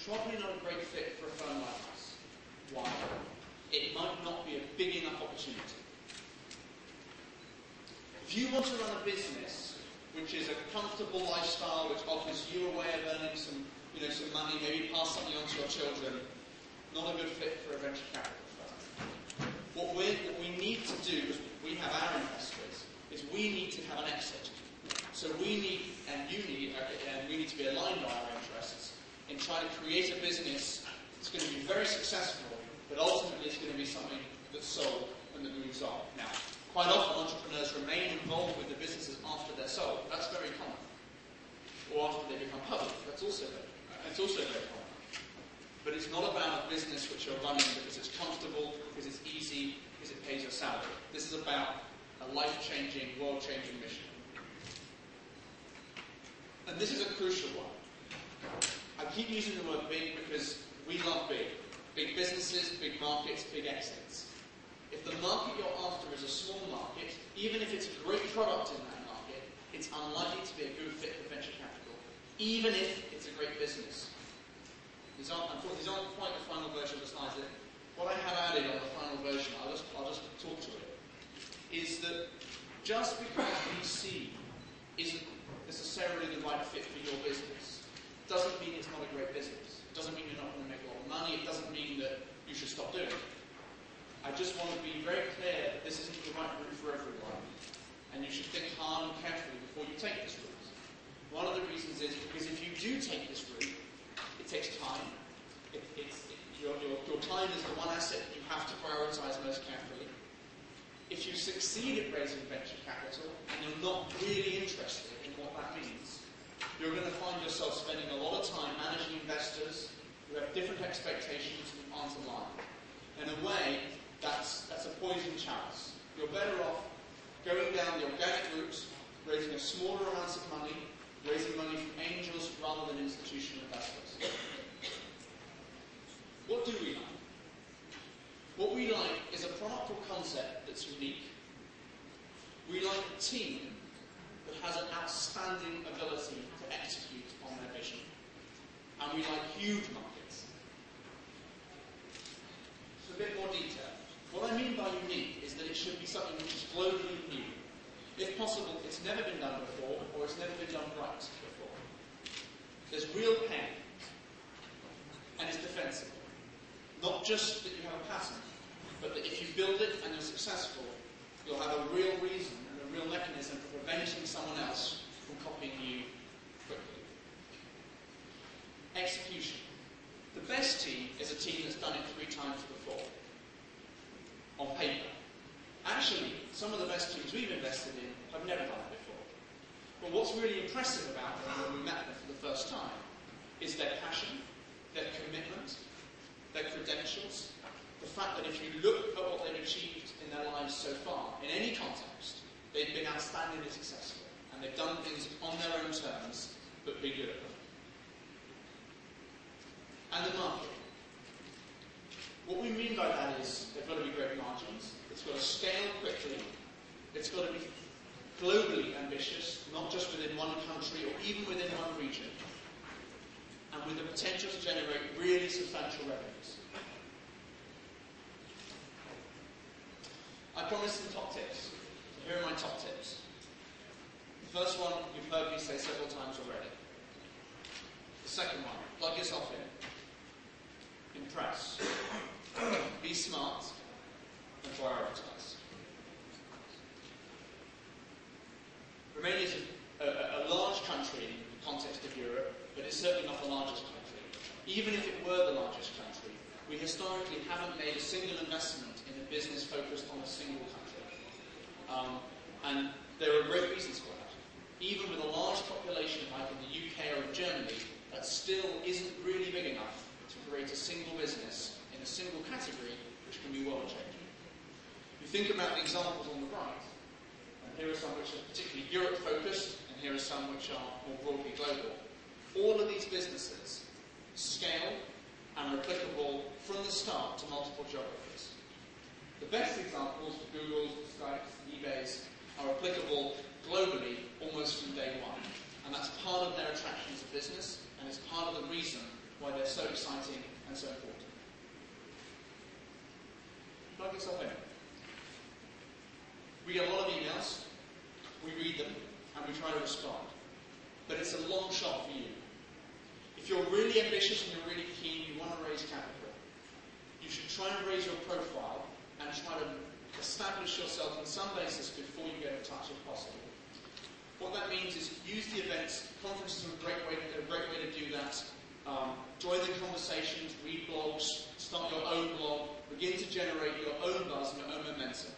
probably not a great fit for a firm like us. Why? It might not be a big enough opportunity. If you want to run a business which is a comfortable lifestyle, which offers you a way of earning some money, maybe pass something on to your children, not a good fit for a venture capital firm. What we need to do, as we have our investors, is we need to have an exit. So we need, and you need, and we need to be aligned by our interests in trying to create a business that's going to be very successful, but ultimately it's going to be something that's sold and that moves on. Now, quite often entrepreneurs remain involved with the businesses after they're sold. That's very common. Or after they become public. That's also very common. But it's not about a business which you're running because it's comfortable, because it's easy, because it pays your salary. This is about a life-changing, world-changing mission. And this is a crucial one. I keep using the word big because we love big. Big businesses, big markets, big exits. If the market you're after is a small market, even if it's a great product in that market, it's unlikely to be a good fit for venture capital, even if it's a great business. These aren't quite the final version of the slides. What I have added on the final version, I'll just talk to it, is that just because VC isn't necessarily the right fit for your business doesn't mean it's not a great business. It doesn't mean you're not going to make a lot of money. It doesn't mean that you should stop doing it. I just want to be very clear that this isn't the right route for everyone, and you should think hard and carefully before you take this route. One of the reasons is because if you do take this route, it takes time. Your time is the one asset that you have to prioritize most carefully. If you succeed at raising venture capital and you're not really interested in what that means, you're going to find yourself spending a lot of time managing investors who have different expectations and aren't aligned. In a way, that's a poison chalice. You're better off going down the organic route, raising a smaller amount of money, raising money from angels rather than institutional investors. What do we like? What we like is a product or concept that's unique. We like a team that has an outstanding ability to execute on their vision. And we like huge markets. So a bit more detail. What I mean by unique is that it should be something which is globally new. If possible, it's never been done before, or it's never been done right before. There's real pain, and it's defensible. Not just that you have a patent, but that if you build it and you're successful, you'll have a real reason and a real mechanism for preventing someone else from copying you quickly. Execution. The best team is a team that's done it 3 times before. On paper. Actually, some of the best teams we've invested in have never done it before. But what's really impressive about them when we met them for the first time is their passion, their commitment, their credentials, the fact that if you look at what they've achieved in their lives so far, in any context, they've been outstandingly successful. And they've done things on their own terms, but be good at them. And the market. What we mean by that is they've got to be great margins, it's got to scale quickly, it's got to be globally ambitious, not just within one country or even within one region, and with the potential to generate really substantial revenues. I promised some top tips. So here are my top tips. The first one you've heard me say several times already. The second one, plug yourself in. Impress. Be smart and prioritize. Romania is a large country in the context of Europe, but it's certainly not the largest country. Even if it were the largest country, we historically haven't made a single investment in a business focused on a single country. And there are great reasons for that. Even with a large population like in the UK or in Germany, that still isn't really big enough to create a single business in a single category which can be world-changing. You think about the examples on the right, and here are some which are particularly Europe-focused, and here are some which are more broadly global. All of these businesses scale and are applicable from the start to multiple geographies. The best examples, Google's, Skype's, eBay's, are applicable globally almost from day one. And that's part of their attraction to business, and it's part of the reason why why they're so exciting and so important. Plug yourself in. We get a lot of emails, we read them, and we try to respond. But it's a long shot for you. If you're really ambitious and you're really keen, you want to raise capital, you should try and raise your profile and try to establish yourself on some basis before you get in touch if possible. What that means is use the events. Conferences are a great way to do that. Join the conversations, read blogs, start your own blog, begin to generate your own buzz and your own momentum.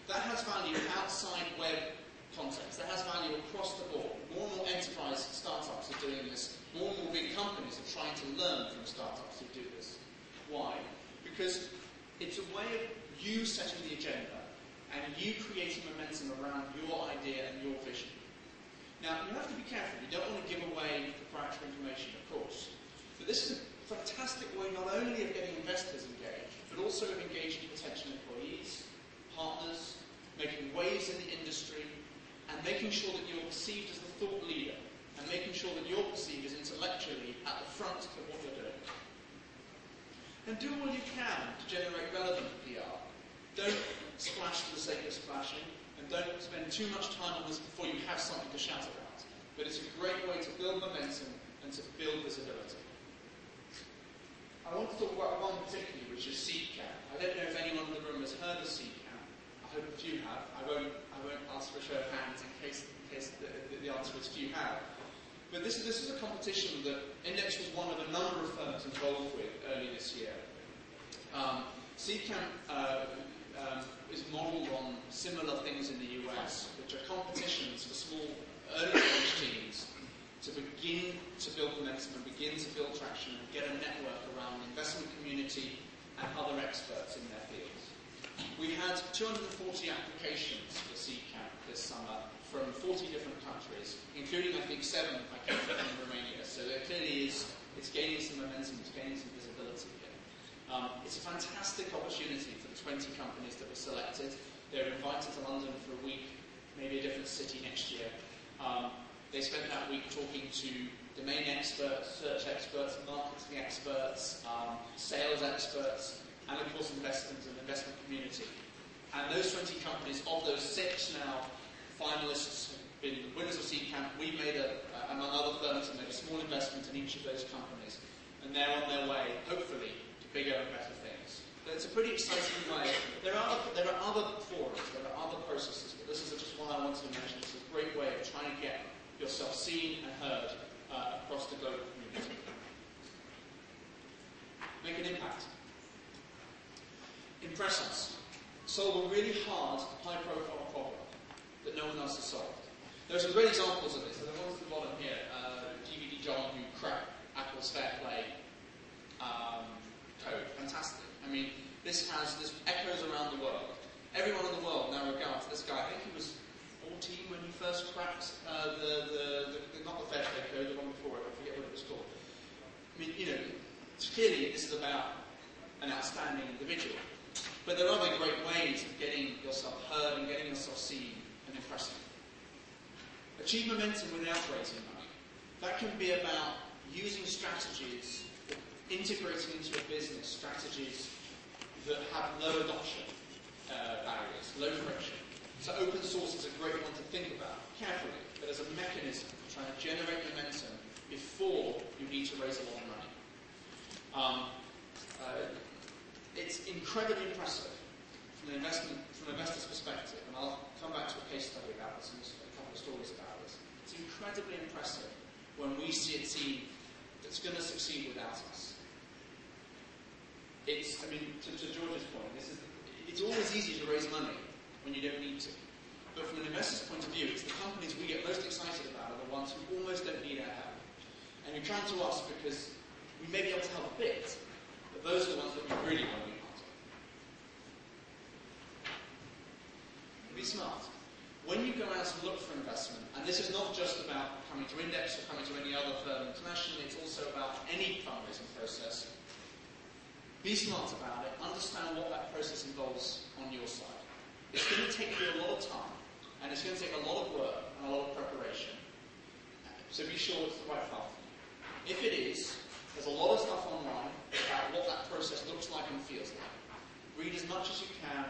That has value outside web context. That has value across the board. More and more enterprise startups are doing this. More and more big companies are trying to learn from startups who do this. Why? Because it's a way of you setting the agenda and you creating momentum around your idea and your vision. Now, you have to be careful. You don't want to give away proprietary information, of course. But this is a fantastic way not only of getting investors engaged, but also of engaging potential employees, partners, making waves in the industry, and making sure that you're perceived as the thought leader, and making sure that you're perceived as intellectually at the front of what you're doing. And do all you can to generate relevant PR. Don't splash for the sake of splashing, and don't spend too much time on this before you have something to shout about. But it's a great way to build momentum and to build visibility. I want to talk about one particularly, which is SeedCamp. I don't know if anyone in the room has heard of SeedCamp. I hope a few have. I won't ask for a show of hands in case the answer is few have. But this is a competition that Index was one of a number of firms involved with early this year. SeedCamp is modelled on similar things in the US, which are competitions for small early stage teams to begin to build momentum and begin to build traction and get a network around the investment community and other experts in their fields. We had 240 applications for SeedCamp this summer from 40 different countries, including, I think, 7 if I count from Romania. So there clearly is, it's gaining some momentum, it's gaining some visibility here. It's a fantastic opportunity for the 20 companies that were selected. They're invited to London for a week, maybe a different city next year. They spent that week talking to domain experts, search experts, marketing experts, sales experts, and of course investors and investment community. And those 20 companies, of those 6 now finalists have been winners of SeedCamp. We made, among other firms, made a small investment in each of those companies. And they're on their way, hopefully, to bigger and better things. But it's a pretty exciting way. There are other forums, there are other processes, but this is just one I wanted to mention. It's a great way of trying to get yourself seen and heard across the global community. Make an impact. Impress us. Solve a really hard, high-profile problem that no one else has solved. There are some great examples of this. There's one at the bottom here, DVD John who cracked Apple's Fair Play code. Fantastic. I mean, this echoes around the world. Everyone in the world now regards this guy. I think he was 14 when he first cracked not the Fair Play code, the one before it. I forget what it was called. I mean, clearly this is about an outstanding individual. But there are other great ways of getting yourself heard and getting yourself seen and impressing. Achieve momentum without raising money. That can be about using strategies, integrating into a business strategies that have low adoption barriers, low friction. So open source is a great one to think about carefully, but as a mechanism for trying to generate momentum before you need to raise a lot of money. It's incredibly impressive from an investor's perspective, and I'll come back to a case study about this and a couple of stories about this. It's incredibly impressive when we see a team that's going to succeed without us. To George's point, it's always easy to raise money when you don't need to. But from an investor's point of view, it's the companies we get most excited about are the ones who almost don't need our help. And who come to us because we may be able to help a bit, but those are the ones that we really want to be part of. Be smart. When you go out and look for investment, and this is not just about coming to Index or coming to any other firm internationally, it's also about any fundraising process. Be smart about it. Understand what that process involves on your side. It's going to take you a lot of time, and it's going to take a lot of work and a lot of preparation. So be sure it's the right path. If it is, as There's a lot of stuff online about what that process looks like and feels like. Read as much as you can,